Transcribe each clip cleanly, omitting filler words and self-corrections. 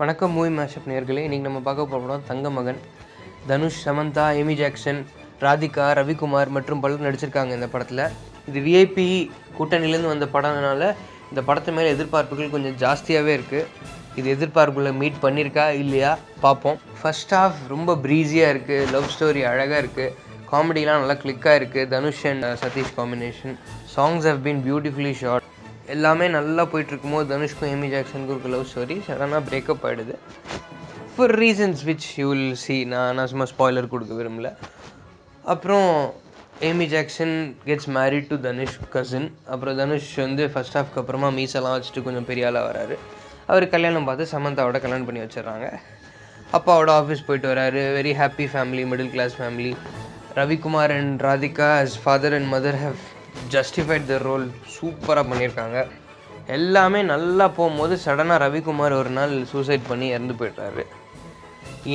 வணக்கம் movie mashup நேயர்களே. இன்றைக்கி நம்ம பார்க்க போகிறோம் தங்க மகன். தனுஷ், சமந்தா, ஏமி ஜாக்சன், ராதிகா, ரவிக்குமார் மற்றும் பலர் நடிச்சிருக்காங்க இந்த படத்தில். இது விஐபி கூட்டணியிலேருந்து வந்த படம்னால இந்த படத்து மேலே எதிர்பார்ப்புகள் கொஞ்சம் ஜாஸ்தியாகவே இருக்குது. இது எதிர்பார்ப்புகளை மீட் பண்ணியிருக்கா இல்லையா பார்ப்போம். ஃபர்ஸ்ட் ஹாஃப் ரொம்ப ப்ரீஸியாக இருக்குது, லவ் ஸ்டோரி அழகாக இருக்குது, காமெடிலாம் நல்லா கிளிக்காக இருக்குது. Dhanush and Sathish combination. Songs have been beautifully shot. எல்லாமே நல்லா போயிட்டுருக்கும்போது தனுஷ்க்கும் ஏமி ஜாக்சனுக்கும் இருக்க லவ் ஸ்டோரி சடனாக பிரேக்கப் ஆகிடுது. For reasons which you will see. நான் சும்மா ஸ்பாய்லர் கொடுக்க விரும்பல. அப்புறம் Amy Jackson gets married to Dhanush cousin. அப்புறம் தனுஷ் ஃபர்ஸ்ட் ஹாஃப்க்கு அப்புறமா மீசெல்லாம் வச்சுட்டு கொஞ்சம் பெரிய ஆளாக வராரு. அவர் கல்யாணம் பார்த்து சமந்தாவோட கல்யாணம் பண்ணி வச்சிடுறாங்க. அப்பாவோட ஆஃபீஸ் போயிட்டு வராரு. Very happy family, middle class family. Ravikumar and Radhika as father and mother have justified the role. சூப்பராக பண்ணியிருக்காங்க. எல்லாமே நல்லா போகும்போது சடனாக ரவிக்குமார் ஒரு நாள் சூசைட் பண்ணி இறந்து போய்ட்றாரு.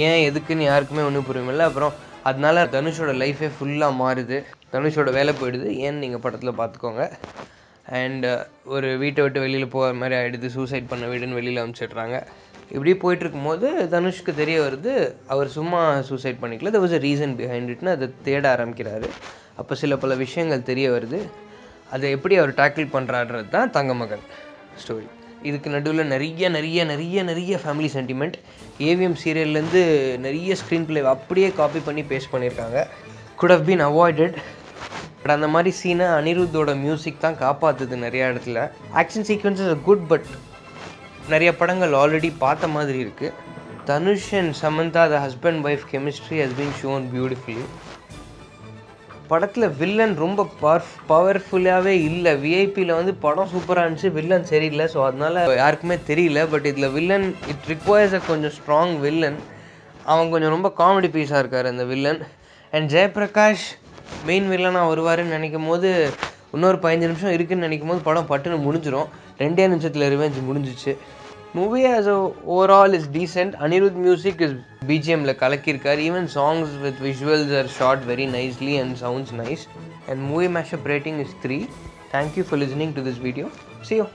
ஏன் எதுக்குன்னு யாருக்குமே ஒன்றும் புரியுமில்ல. அப்புறம் அதனால தனுஷோட லைஃபே ஃபுல்லாக மாறுது. தனுஷோட வேலை போயிடுது. ஏன்னு நீங்கள் படத்தில் பார்த்துக்கோங்க. அண்ட் ஒரு வீட்டை விட்டு வெளியில் போகிற மாதிரி ஆகிடுது. சூசைட் பண்ண வீடுன்னு வெளியில் அனுப்பிச்சிடுறாங்க. இப்படி போயிட்டுருக்கும்போது தனுஷ்க்கு தெரிய வருது அவர் சும்மா சூசைட் பண்ணிக்கல, there was a reason behind இட்னு அதை தேட ஆரம்பிக்கிறாரு. அப்போ சில பல விஷயங்கள் தெரிய வருது. அதை எப்படி அவர் டேக்கிள் பண்ணுறாருன்றது தான் தங்க மகன் ஸ்டோரி. இதுக்கு நடுவில் நிறைய நிறைய நிறைய நிறைய ஃபேமிலி சென்டிமெண்ட். ஏவிஎம் சீரியல்லேருந்து நிறைய ஸ்க்ரீன் பிளே அப்படியே காப்பி பண்ணி பேஸ்ட் பண்ணியிருக்காங்க. Could have been avoided. But அந்த மாதிரி சீனை அனிருத்தோட மியூசிக் தான் காப்பாற்றுது நிறையா இடத்துல. Action sequences are good, but நிறைய படங்கள் ஆல்ரெடி பார்த்த மாதிரி இருக்குது. Dhanush and Samantha the husband wife chemistry has been shown beautifully. படத்தில் வில்லன் ரொம்ப பவர்ஃபுல்லாகவே இல்லை. விஐபியில் படம் சூப்பராக இருந்துச்சு, வில்லன் சரியில்லை. ஸோ அதனால் யாருக்குமே தெரியல. பட் இதில் வில்லன் இட் ரிக்வயர்ஸ் அ கொஞ்சம் ஸ்ட்ராங் வில்லன். அவன் கொஞ்சம் ரொம்ப காமெடி பீஸாக இருக்கார் அந்த வில்லன். அண்ட் ஜெயபிரகாஷ் மெயின் வில்லனாக வருவாருன்னு நினைக்கும் போது இன்னொரு 15 நிமிஷம் இருக்குதுன்னு நினைக்கும் போது படம் பட்டுன்னு முடிஞ்சிடும். 2 நிமிஷத்தில் ரிவெஞ்ச் முடிஞ்சிச்சு. Movie as overall is decent. Anirudh music is பிஜிஎம்மில் கலக்கியிருக்கார். Even songs with visuals are shot very nicely and sounds nice. And movie mashup rating is 3. Thank you for listening to this video. See you.